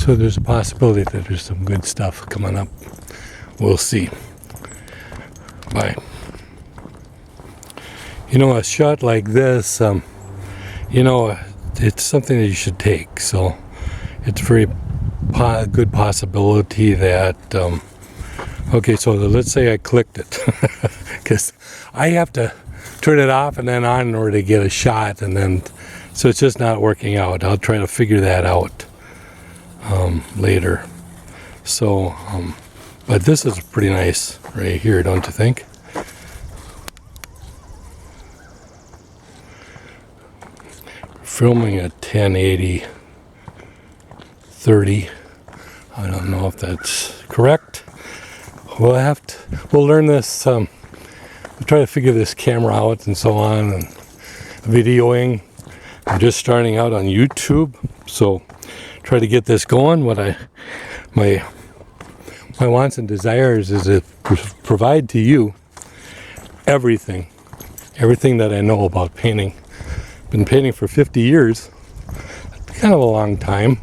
So there's a possibility that there's some good stuff coming up. We'll see. Bye. You know, a shot like this, you know, it's something that you should take. So it's a very good possibility that, okay, so let's say I clicked it. Because I have to turn it off and then on in order to get a shot, and then, so it's just not working out. I'll try to figure that out later. So, but this is pretty nice right here, don't you think? Filming at 1080 30. I don't know if that's correct. We'll learn this. We'll try to figure this camera out and so on, and videoing. I'm just starting out on YouTube, so try to get this going. My wants and desires is to provide to you everything that I know about painting. Been painting for 50 years, kind of a long time.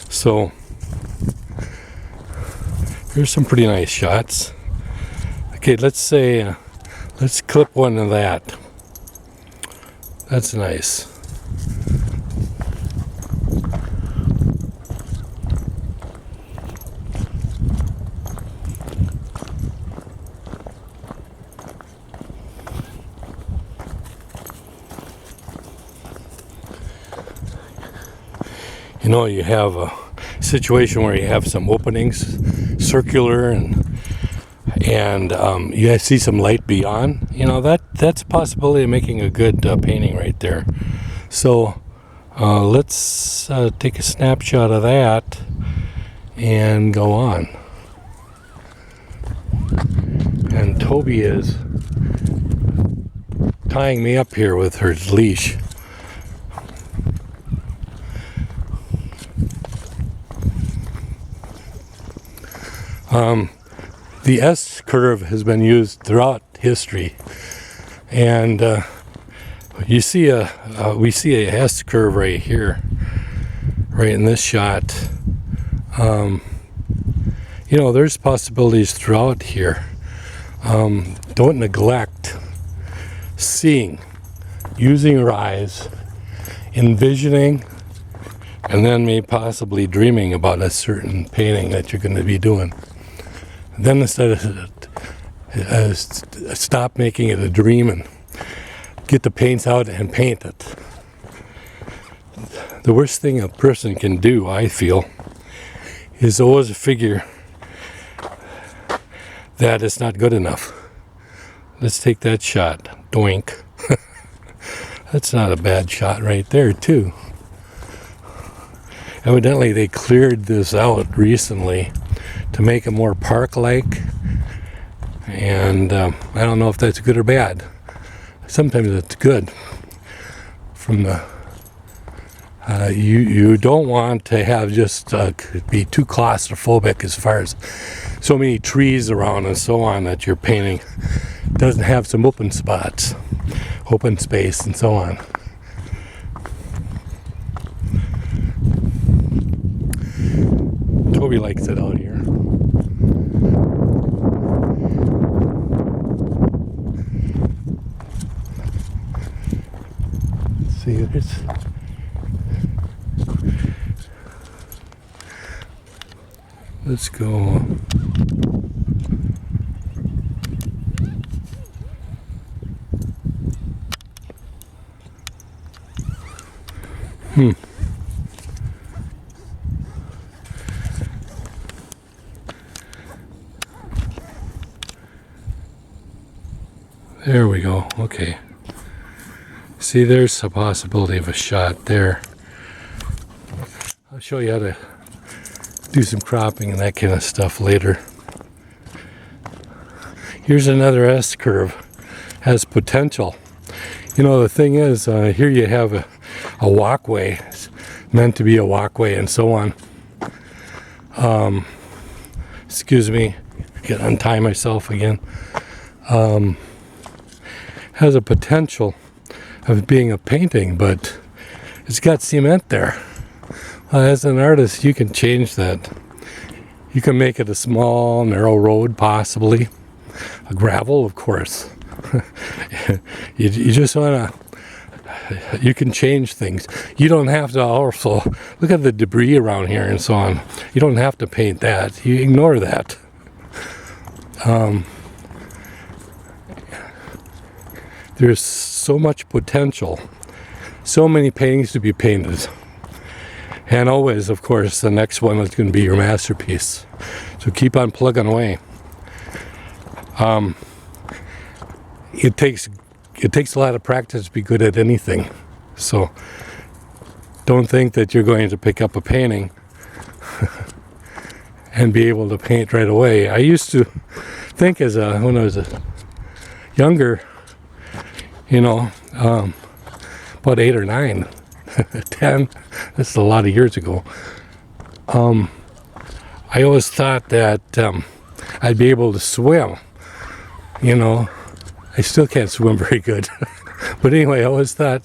So here's some pretty nice shots. Okay, let's say, let's clip one of that. That's nice. You know, you have a situation where you have some openings, circular, and you see some light beyond. You know, that's a possibility of making a good painting right there. So let's take a snapshot of that and go on. And Toby is tying me up here with her leash. The S-curve has been used throughout history, and we see a S-curve right here, right in this shot. You know, there's possibilities throughout here. Don't neglect seeing, using your eyes, envisioning, and then maybe possibly dreaming about a certain painting that you're going to be doing. Then instead of stop making it a dream and get the paints out and paint it. The worst thing a person can do, I feel, is always figure that it's not good enough. Let's take that shot. Doink. That's not a bad shot right there, too. Evidently, they cleared this out recently to make it more park-like, and I don't know if that's good or bad. Sometimes it's good. From the you don't want to have just be too claustrophobic as far as so many trees around and so on that your painting doesn't have some open spots, open space, and so on. Toby likes it out here. See, there's let's go. There we go. Okay. See, there's a possibility of a shot there. I'll show you how to do some cropping and that kind of stuff later. Here's another S-curve. Has potential. You know, the thing is, here you have a walkway. It's meant to be a walkway and so on. Excuse me. I can untie myself again. Has a potential of being a painting, but it's got cement there. As an artist, you can change that. You can make it a small, narrow road, possibly. A gravel, of course. you just want to, you can change things. You don't have to also, look at the debris around here and so on. You don't have to paint that. You ignore that. There's so much potential. So many paintings to be painted. And always, of course, the next one is going to be your masterpiece. So keep on plugging away. It takes a lot of practice to be good at anything. So don't think that you're going to pick up a painting and be able to paint right away. I used to think when I was younger, about 8 or 9, 10, that's a lot of years ago. I always thought that I'd be able to swim. I still can't swim very good. But anyway, I always thought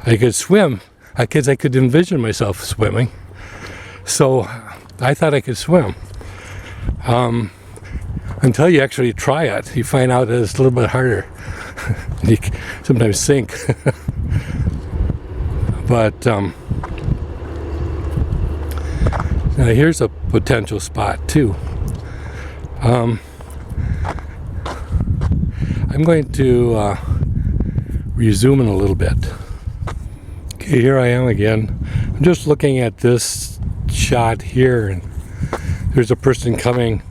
I could swim because I could envision myself swimming. So I thought I could swim. Until you actually try it, you find out that it's a little bit harder. You sometimes sink. But now here's a potential spot too. I'm going to resume in a little bit. Okay, here I am again. I'm just looking at this shot here, and there's a person coming.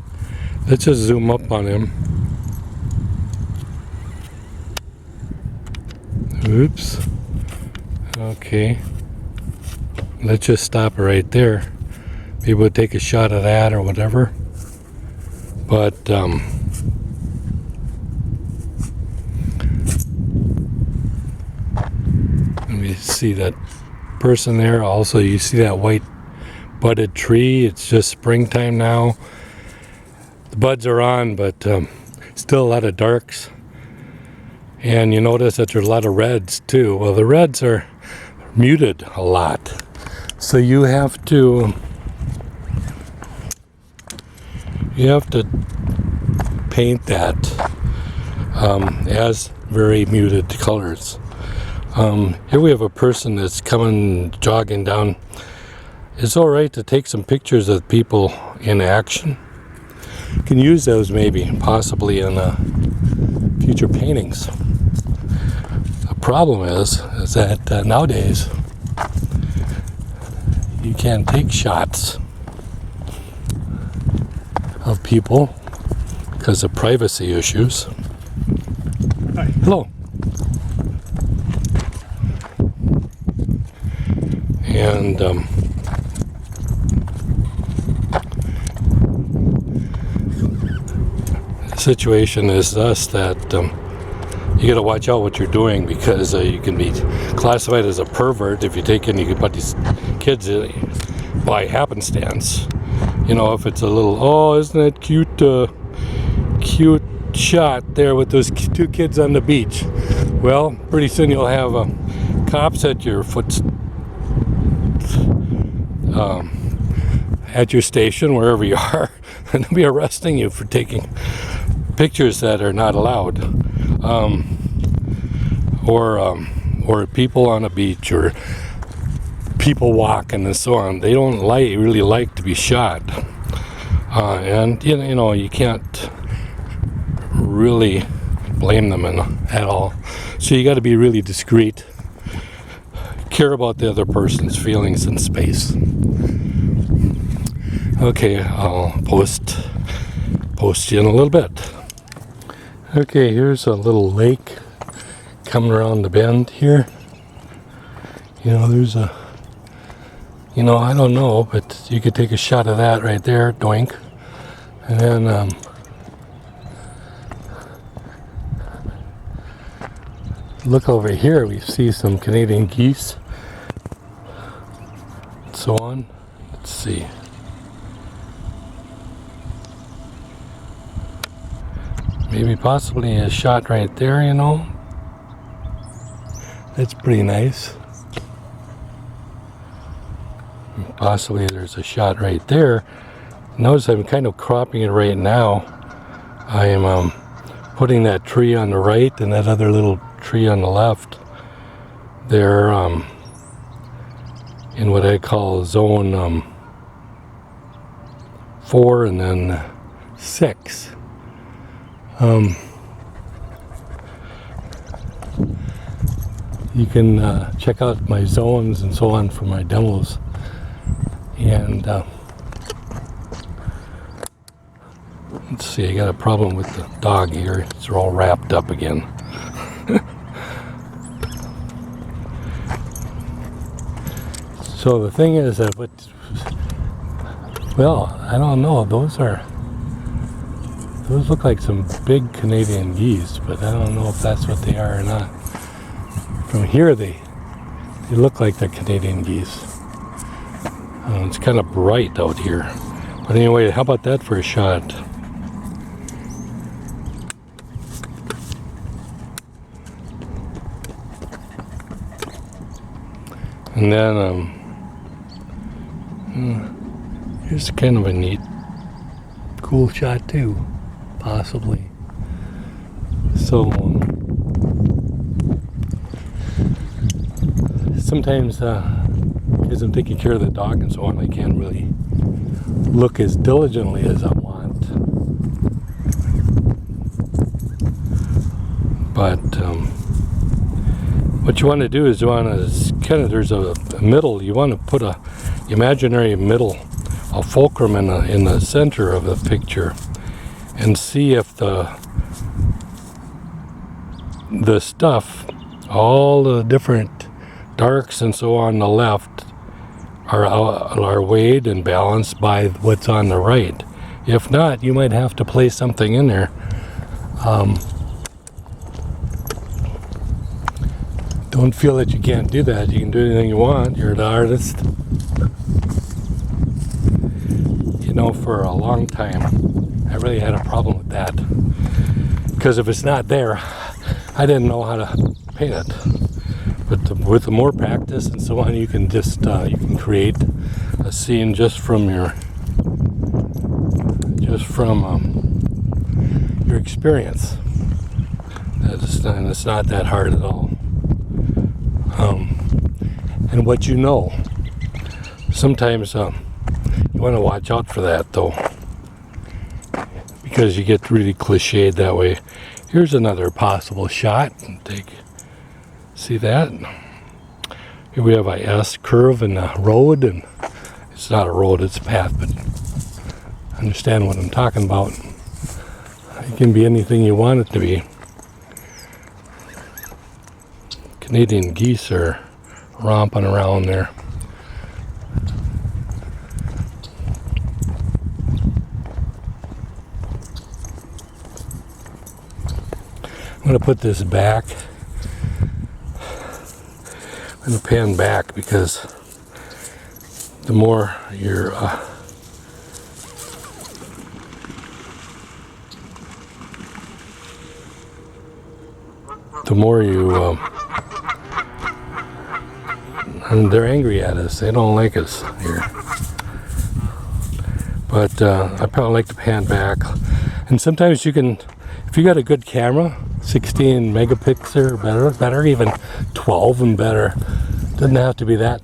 Let's just zoom up on him. Oops. Okay. Let's just stop it right there. Maybe we'll take a shot of that or whatever. But let me see that person there. Also, you see that white budded tree. It's just springtime now. The buds are on, but still a lot of darks. And you notice that there's a lot of reds too. Well, the reds are muted a lot. So you have to paint that as very muted colors. Here we have a person that's coming jogging down. It's all right to take some pictures of people in action. You can use those maybe, possibly in future paintings. The problem is that nowadays you can't take shots of people because of privacy issues. Hi. Hello. And the situation is thus that you got to watch out what you're doing, because you can be classified as a pervert if you take in, you can put these kids in by happenstance. If it's a little, oh, isn't that cute shot there with those 2 kids on the beach. Well, pretty soon you'll have cops at your at your station, wherever you are, and they'll be arresting you for taking pictures that are not allowed, or people on a beach, or people walking and so on. They don't really like to be shot, and you can't really blame them at all. So you got to be really discreet, care about the other person's feelings and space. Okay, I'll post you in a little bit. Okay, here's a little lake coming around the bend here. There's a, I don't know, but you could take a shot of that right there, doink. And then look over here, we see some Canadian geese, and so on. Let's see. Maybe possibly a shot right there, That's pretty nice. Possibly there's a shot right there. Notice I'm kind of cropping it right now. I am putting that tree on the right and that other little tree on the left. They're in what I call zone 4 and then 6. You can check out my zones and so on for my demos. And let's see, I got a problem with the dog here. It's all wrapped up again. So the thing is that well, I don't know. Those look like some big Canadian geese, but I don't know if that's what they are or not. From here, they look like they're Canadian geese. It's kind of bright out here. But anyway, how about that for a shot? And then here's kind of a neat, cool shot too, possibly. So sometimes because I'm taking care of the dog and so on, I can't really look as diligently as I want. But what you want to do is you want to kind of, there's a middle, you want to put a imaginary middle, a fulcrum in the center of the picture, and see if the stuff, all the different darks and so on the left are weighed and balanced by what's on the right. If not, you might have to place something in there. Don't feel that you can't do that. You can do anything you want. You're the artist. You know, for a long time, I really had a problem with that. Because if it's not there, I didn't know how to paint it. But with the more practice and so on, you can just you can create a scene just from your experience. It's not that hard at all. And what you know, sometimes you want to watch out for that though, because you get really cliched that way. Here's another possible shot. See that? Here we have a S curve and a road, and it's not a road, it's a path, but understand what I'm talking about. It can be anything you want it to be. Canadian geese are romping around there. I'm going to put this back. I'm going to pan back because the more you're and they're angry at us. They don't like us here. But I probably like to pan back. And sometimes you can, if you got a good camera, 16 megapixel or better, even 12 and better. Doesn't have to be that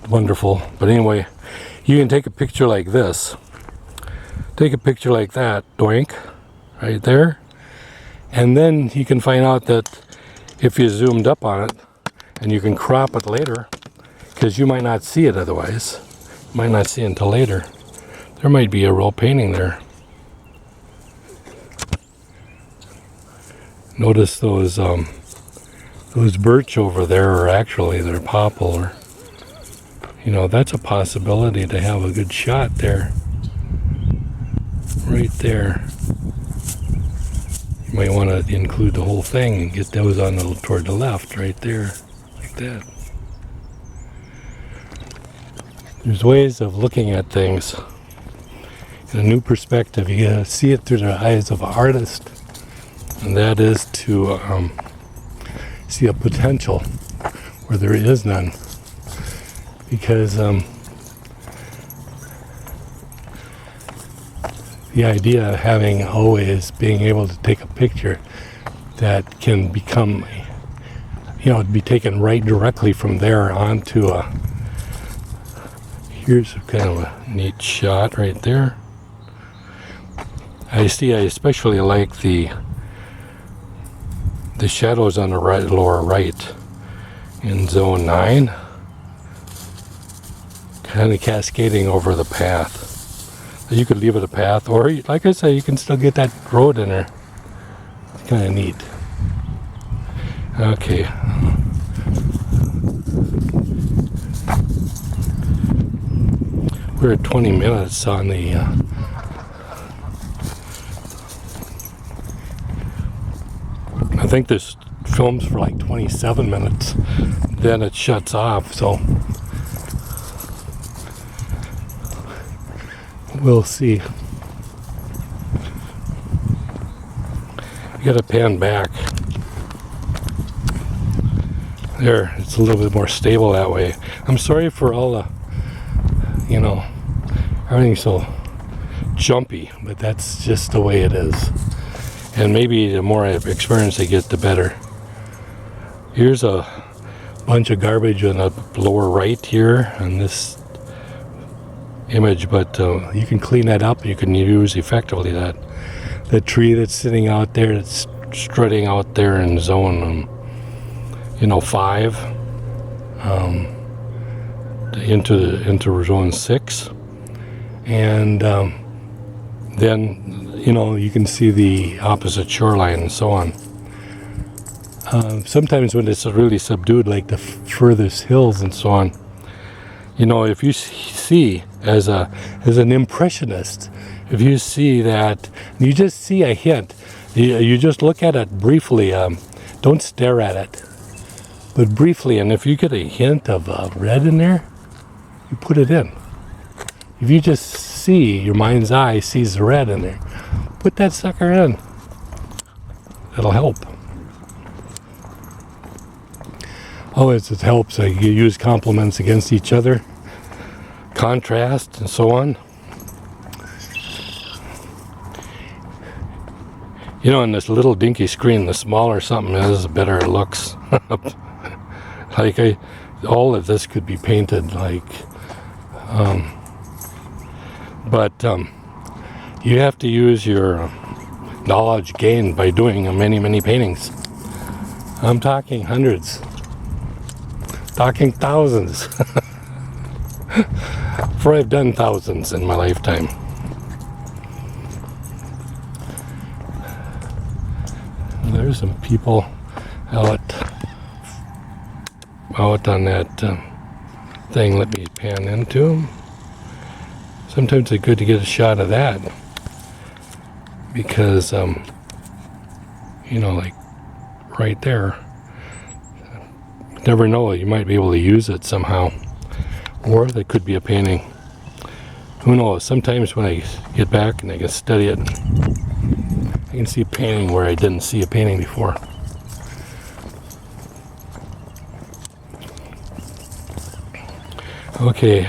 wonderful. But anyway, you can take a picture like this. Take a picture like that, doink, right there. And then you can find out that if you zoomed up on it, and you can crop it later, because you might not see it otherwise. You might not see it until later. There might be a real painting there. Notice those birch over there are actually they're poplar. You know, that's a possibility to have a good shot there. Right there. You might want to include the whole thing and get those on toward the left, right there, like that. There's ways of looking at things in a new perspective. You gotta see it through the eyes of an artist, and that is to see a potential where there is none. Because the idea of having always being able to take a picture that can become, you know, be taken right directly from there onto a, here's kind of a neat shot right there. I especially like the shadows on the right, lower right in zone 9, kind of cascading over the path. You could leave it a path, or like I say, you can still get that road in there. It's kind of neat. Okay. We're at 20 minutes on the I think this films for like 27 minutes, then it shuts off, so we'll see. You gotta pan back. There, it's a little bit more stable that way. I'm sorry for all the, you know, everything's so jumpy, but that's just the way it is. And maybe the more experience I get, the better. Here's a bunch of garbage in the lower right here on this image, but you can clean that up. You can use effectively that tree that's sitting out there, that's strutting out there in zone, 5, into zone 6, and then you can see the opposite shoreline and so on. Sometimes when it's really subdued, like the furthest hills and so on, if you see as an impressionist, if you see that, you just see a hint, you just look at it briefly, don't stare at it, but briefly, and if you get a hint of red in there, you put it in. If you just see, your mind's eye sees the red in there, put that sucker in. It'll help. Always it helps. You use complements against each other, contrast, and so on. In this little dinky screen, the smaller something is, the better it looks. All of this could be painted but you have to use your knowledge gained by doing many paintings. I'm talking hundreds, talking thousands, for I've done thousands in my lifetime. There's some people out on that thing. Let me pan into them. Sometimes it's good to get a shot of that because, like right there, you never know, you might be able to use it somehow, or that could be a painting. Who knows? Sometimes when I get back and I can study it, I can see a painting where I didn't see a painting before. Okay,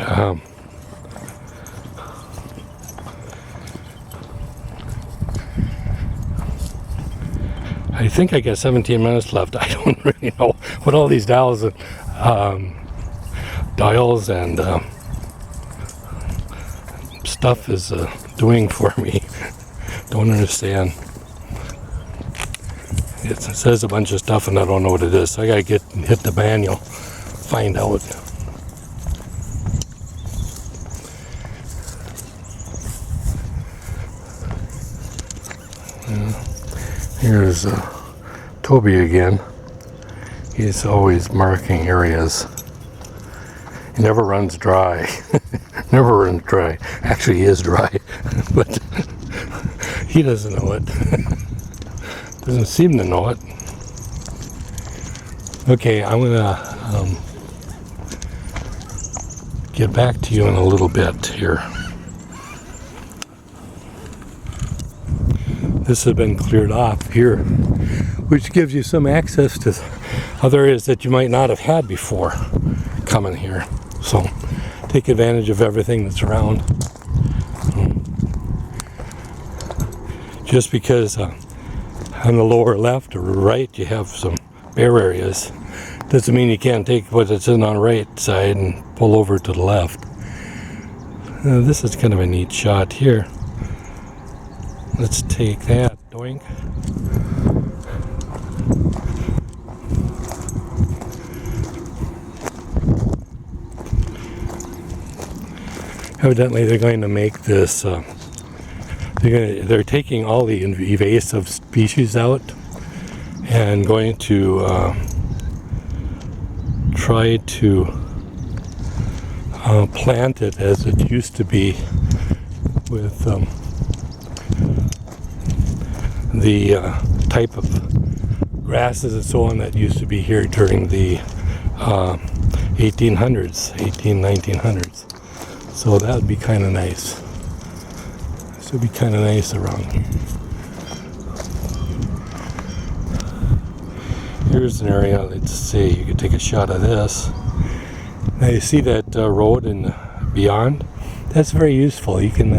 I think I got 17 minutes left. I don't really know what all these dials and stuff is doing for me. Don't understand. It says a bunch of stuff and I don't know what it is. So I gotta hit the manual, find out. Here's Toby again. He's always marking areas. He never runs dry. Never runs dry. Actually, he is dry, but he doesn't know it. Doesn't seem to know it. Okay, I'm gonna get back to you in a little bit here. This has been cleared off here, which gives you some access to other areas that you might not have had before coming here. So take advantage of everything that's around. just because on the lower left or right you have some bare areas, doesn't mean you can't take what's in on the right side and pull over to the left. This is kind of a neat shot here. Let's take that, doink. Evidently they're going to make this, they're taking all the invasive species out and going to try to plant it as it used to be with the type of grasses and so on that used to be here during the 1900s. So that would be kind of nice. This would be kind of nice around here. Here's an area, let's see, you could take a shot of this. Now you see that road and beyond? That's very useful. You can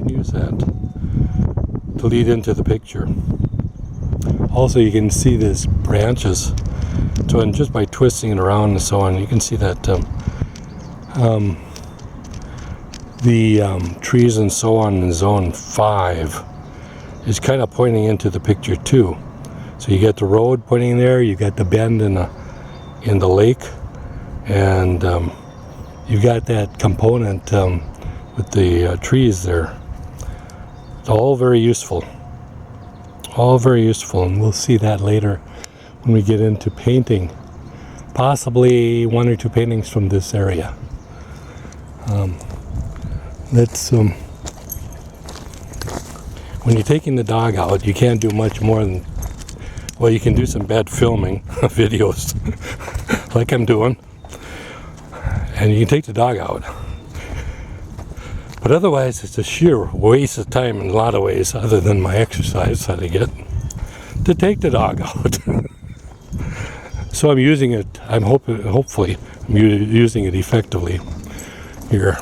use that to lead into the picture. Also, you can see these branches. So, and just by twisting it around and so on, you can see that the trees and so on in zone 5 is kind of pointing into the picture too. So you get the road pointing there, you got the bend in the lake, and you got that component with the trees there. It's all very useful. All very useful, and we'll see that later when we get into painting. Possibly 1 or 2 paintings from this area. When you're taking the dog out, you can't do much more than, well, you can do some bad filming videos like I'm doing, and you can take the dog out. But otherwise, it's a sheer waste of time in a lot of ways, other than my exercise that I get, to take the dog out. So I'm using it, hopefully, I'm using it effectively here.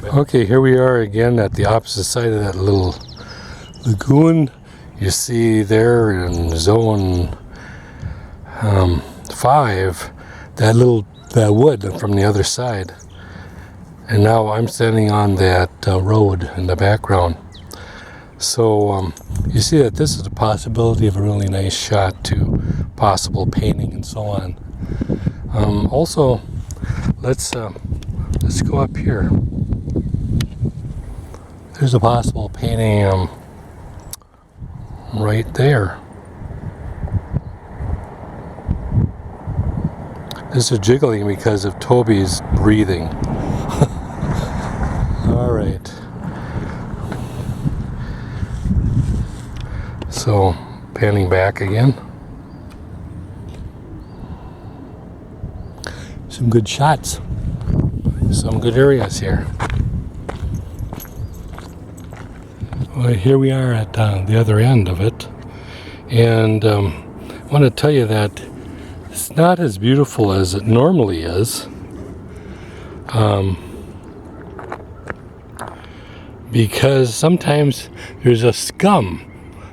Okay, here we are again at the opposite side of that little lagoon. You see there in zone 5, that wood from the other side. And now I'm standing on that road in the background. So you see that this is a possibility of a really nice shot to possible painting and so on. Also, let's go up here. There's a possible painting right there. This is jiggling because of Toby's breathing. All right. So, panning back again. Some good shots. Some good areas here. Well, here we are at the other end of it. And I want to tell you that it's not as beautiful as it normally is. Because sometimes there's a scum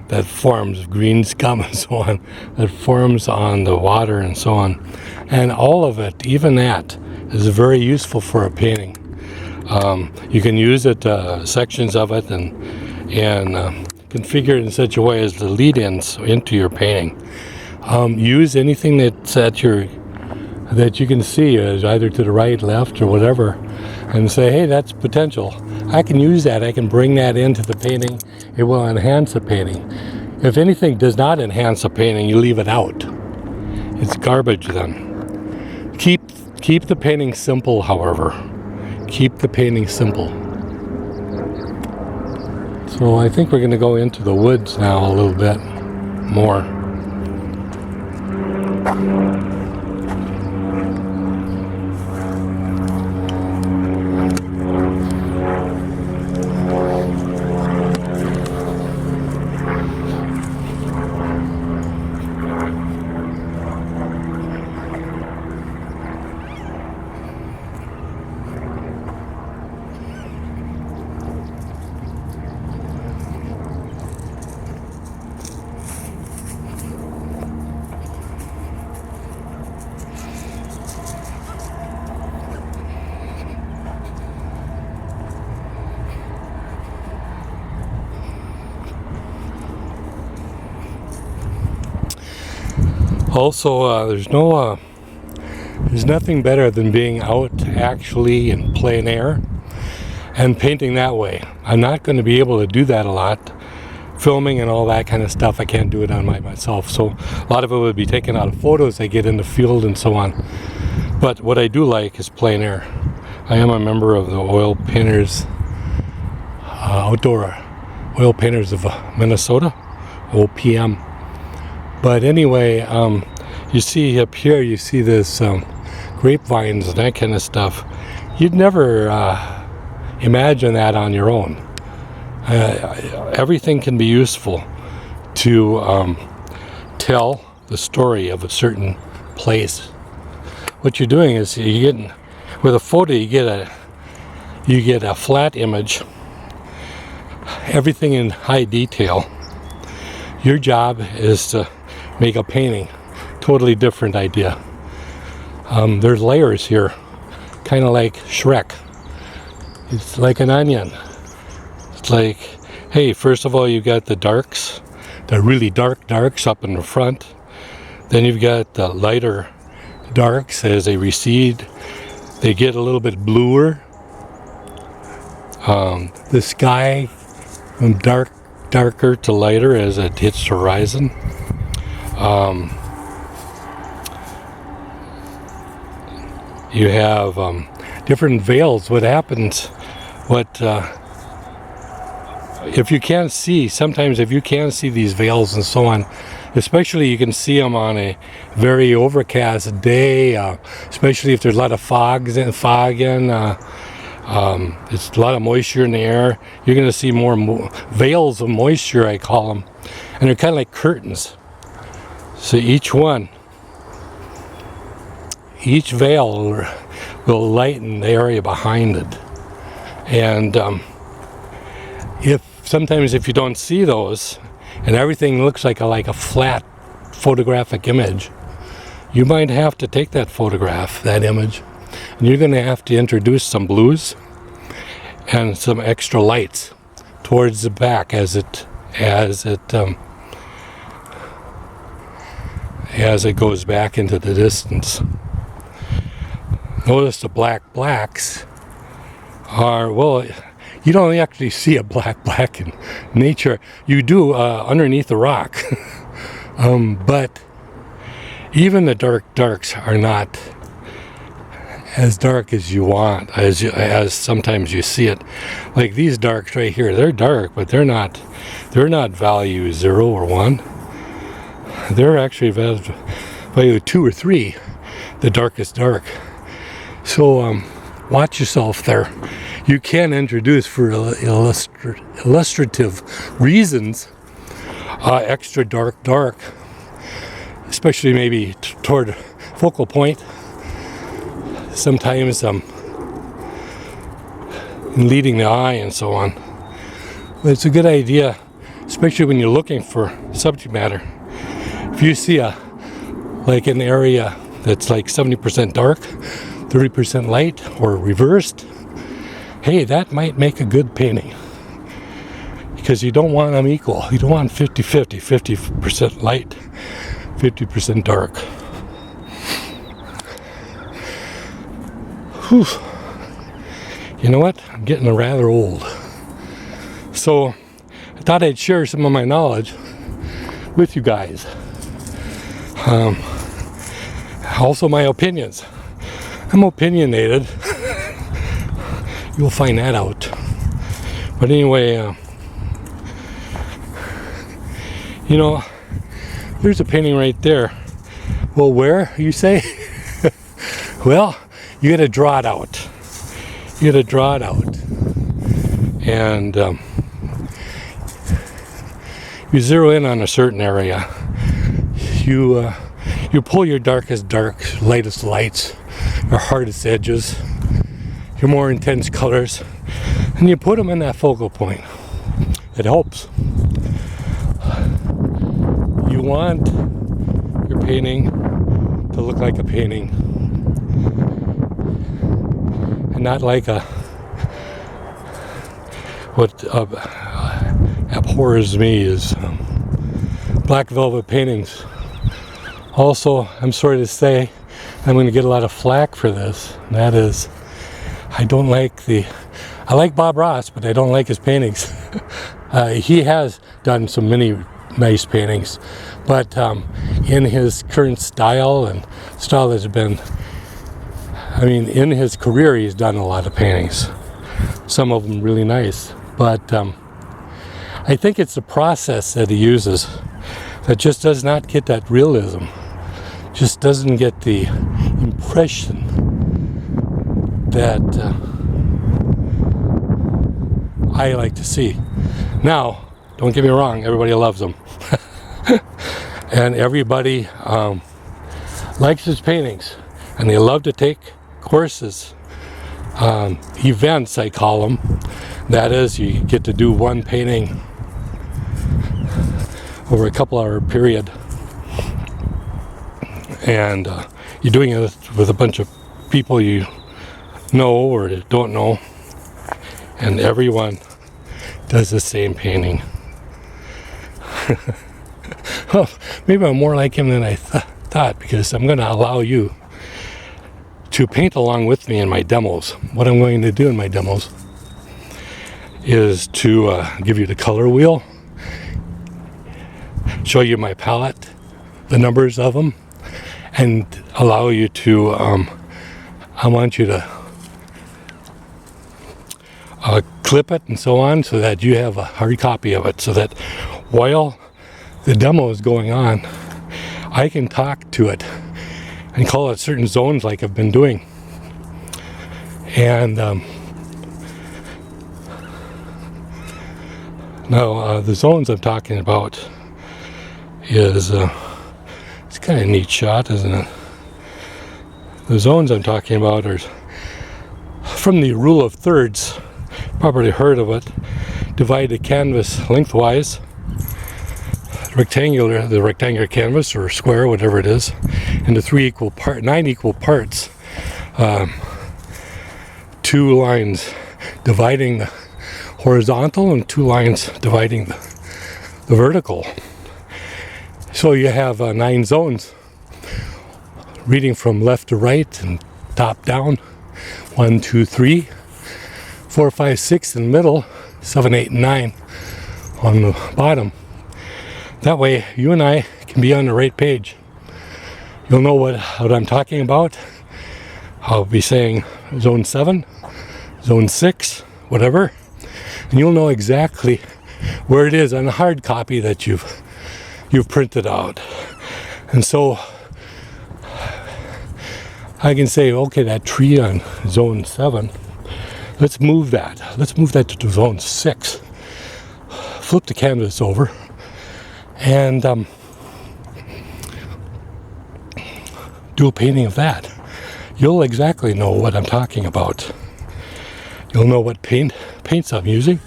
that forms, green scum and so on, that forms on the water and so on. And all of it, even that, is very useful for a painting. You can use it, sections of it, and configure it in such a way as to lead into your painting. Use anything that you can see, either to the right, left, or whatever, and say, hey, that's potential. I can use that. I can bring that into the painting. It will enhance the painting. If anything does not enhance a painting, you leave it out. It's garbage then. Keep the painting simple, however. Keep the painting simple. So I think we're going to go into the woods now a little bit more. Also, there's nothing better than being out actually in plein air and painting that way. I'm not going to be able to do that a lot. Filming and all that kind of stuff, I can't do it on myself. So a lot of it would be taken out of photos I get in the field and so on. But what I do like is plein air. I am a member of the Oil Painters, Outdoor Oil Painters of Minnesota, OPM. But anyway, you see up here, you see this grapevines and that kind of stuff. You'd never imagine that on your own. Everything can be useful to tell the story of a certain place. What you're doing is with a photo you get a flat image, everything in high detail. Your job is to make a painting, totally different idea. There's layers here, kind of like Shrek. It's like an onion. It's like, hey, first of all, you've got the darks, the really darks up in the front. Then you've got the lighter darks as they recede. They get a little bit bluer. The sky from darker to lighter as it hits the horizon. You have different veils. What happens? If you can't see, sometimes if you can see these veils and so on, especially you can see them on a very overcast day, especially if there's a lot of fog in, it's a lot of moisture in the air, you're going to see more veils of moisture, I call them, and they're kind of like curtains. So each veil will lighten the area behind it. And sometimes if you don't see those and everything looks like a flat photographic image, you might have to take that image, and you're going to have to introduce some blues and some extra lights towards the back as it goes back into the distance. Notice the blacks are, well, you don't actually see a black in nature. You do underneath the rock. But even the darks are not as dark as you want, as sometimes you see it. Like these darks right here, they're dark, but they're not value 0 or 1. They're actually value 2 or 3, the darkest dark. So watch yourself there. You can introduce, for illustrative reasons, extra dark, especially maybe toward focal point. Sometimes leading the eye and so on. But it's a good idea, especially when you're looking for subject matter. If you see like an area that's like 70% dark, 30% light, or reversed, hey, that might make a good painting, because you don't want them equal. You don't want 50-50, 50% light, 50% dark. Whew. You know what? I'm getting rather old. So I thought I'd share some of my knowledge with you guys. Also my opinions. I'm opinionated. You'll find that out. But anyway, there's a painting right there. Well, where, you say? Well, you got to draw it out. And you zero in on a certain area. You pull your darkest dark, lightest lights, your hardest edges, your more intense colors, and you put them in that focal point. It helps. You want your painting to look like a painting, and not like what abhors me is black velvet paintings Also, I'm sorry to say, I'm going to get a lot of flack for this. And that is, I like Bob Ross, but I don't like his paintings. He has done so many nice paintings, but in his current style and style that's been, I mean, in his career, he's done a lot of paintings. Some of them really nice, but I think it's the process that he uses that just does not get that realism, just doesn't get the impression that I like to see. Now, don't get me wrong, everybody loves him. And everybody likes his paintings, and they love to take courses, events I call them. That is, you get to do one painting over a couple hour period, and you're doing it with a bunch of people you know or don't know, and everyone does the same painting. Well, maybe I'm more like him than I thought, because I'm going to allow you to paint along with me in my demos. What I'm going to do in my demos is to give you the color wheel, show you my palette, the numbers of them, and allow you to, I want you to clip it and so on, so that you have a hard copy of it, so that while the demo is going on, I can talk to it and call it certain zones like I've been doing. And now the zones I'm talking about is, it's kind of a neat shot, isn't it? The zones I'm talking about are from the rule of thirds. Probably heard of it. Divide the canvas lengthwise, the rectangular canvas or square, whatever it is, into 9 equal parts. 2 lines dividing the horizontal and 2 lines dividing the vertical. So you have 9 zones, reading from left to right and top down. 1, 2, 3, 4, 5, 6 in the middle, 7, 8, and 9 on the bottom. That way you and I can be on the right page. You'll know what I'm talking about. I'll be saying zone 7, zone 6, whatever, and you'll know exactly where it is on the hard copy that you've printed out. And so I can say, okay, that tree on zone 7, let's move that to zone 6. Flip the canvas over and do a painting of that. You'll exactly know what I'm talking about. You'll know what paints I'm using,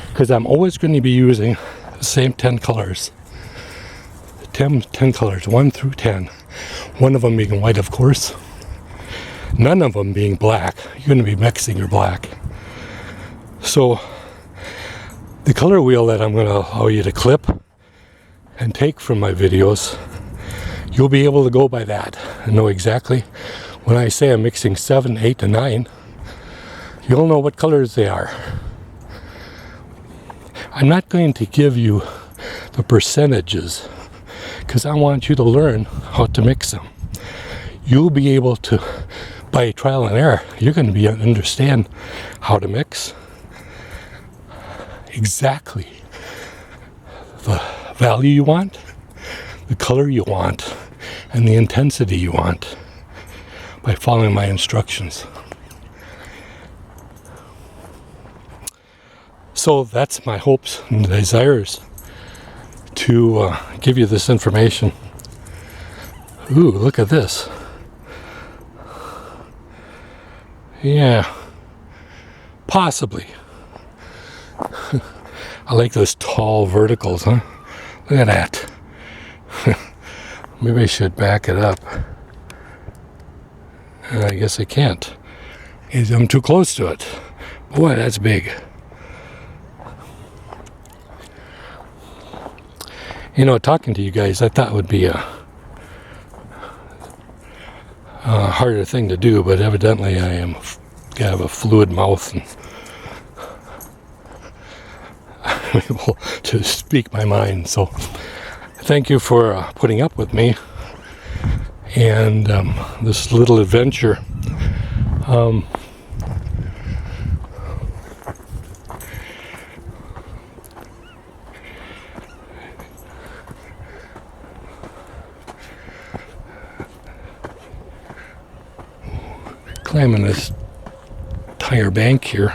because I'm always going to be using the same 10 colors. 10 colors, 1 through 10. One of them being white, of course. None of them being black. You're going to be mixing your black. So the color wheel that I'm going to allow you to clip and take from my videos, you'll be able to go by that and know exactly when I say I'm mixing 7, 8, and 9, you'll know what colors they are. I'm not going to give you the percentages, because I want you to learn how to mix them. You'll be able to, by trial and error, you're going to understand how to mix exactly the value you want, the color you want, and the intensity you want by following my instructions. So that's my hopes and desires, to give you this information. Ooh, look at this. Yeah, possibly. I like those tall verticals, huh? Look at that. Maybe I should back it up. I guess I can't. I'm too close to it. Boy, that's big. You know, talking to you guys, I thought would be harder thing to do, but evidently I have a fluid mouth and I'm able to speak my mind. So thank you for putting up with me and this little adventure. Climbing this entire bank here.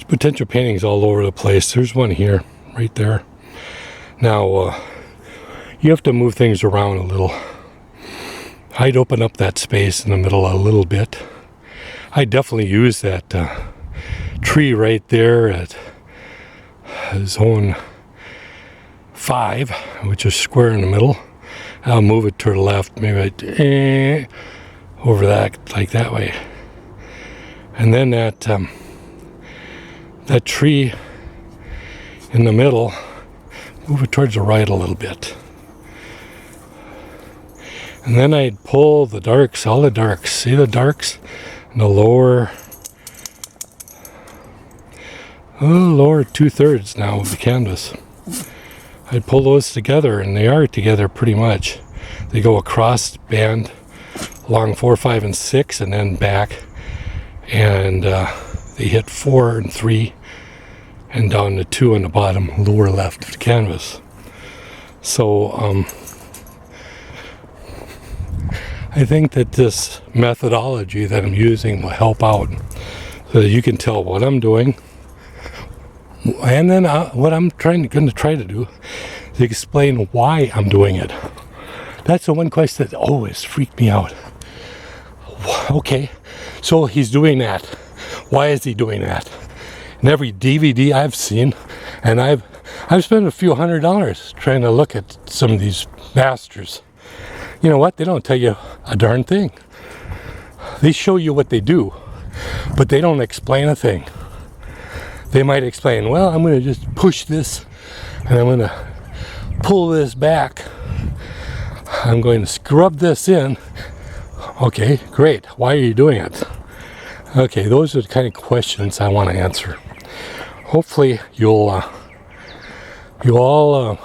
Potential paintings all over the place. There's one here, right there. Now, you have to move things around a little. I'd open up that space in the middle a little bit. I definitely use that tree right there at zone 5, which is square in the middle. I'll move it to the left, maybe over that, like that way. And then that tree in the middle, move it towards the right a little bit. And then I'd pull the darks, all the darks. See the darks in the lower 2/3 now of the canvas. I'd pull those together, and they are together pretty much. They go across the band along 4, 5, and 6, and then back. And they hit 4 and 3 and down to 2 on the bottom lower left of the canvas. So I think that this methodology that I'm using will help out so that you can tell what I'm doing, and then what I'm going to try to do is explain why I'm doing it. That's the one question that always freaked me out. Okay, so he's doing that. Why is he doing that? In every DVD I've seen, and I've spent a few $100s trying to look at some of these masters. You know what? They don't tell you a darn thing. They show you what they do, but they don't explain a thing. They might explain, well, I'm going to just push this, and I'm going to pull this back. I'm going to scrub this in. Okay, great. Why are you doing it? Okay, those are the kind of questions I want to answer. Hopefully you all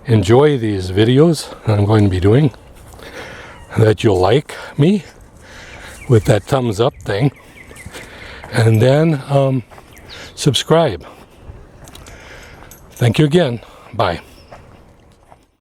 enjoy these videos that I'm going to be doing, that you'll like me with that thumbs up thing, and then subscribe. Thank you again. Bye.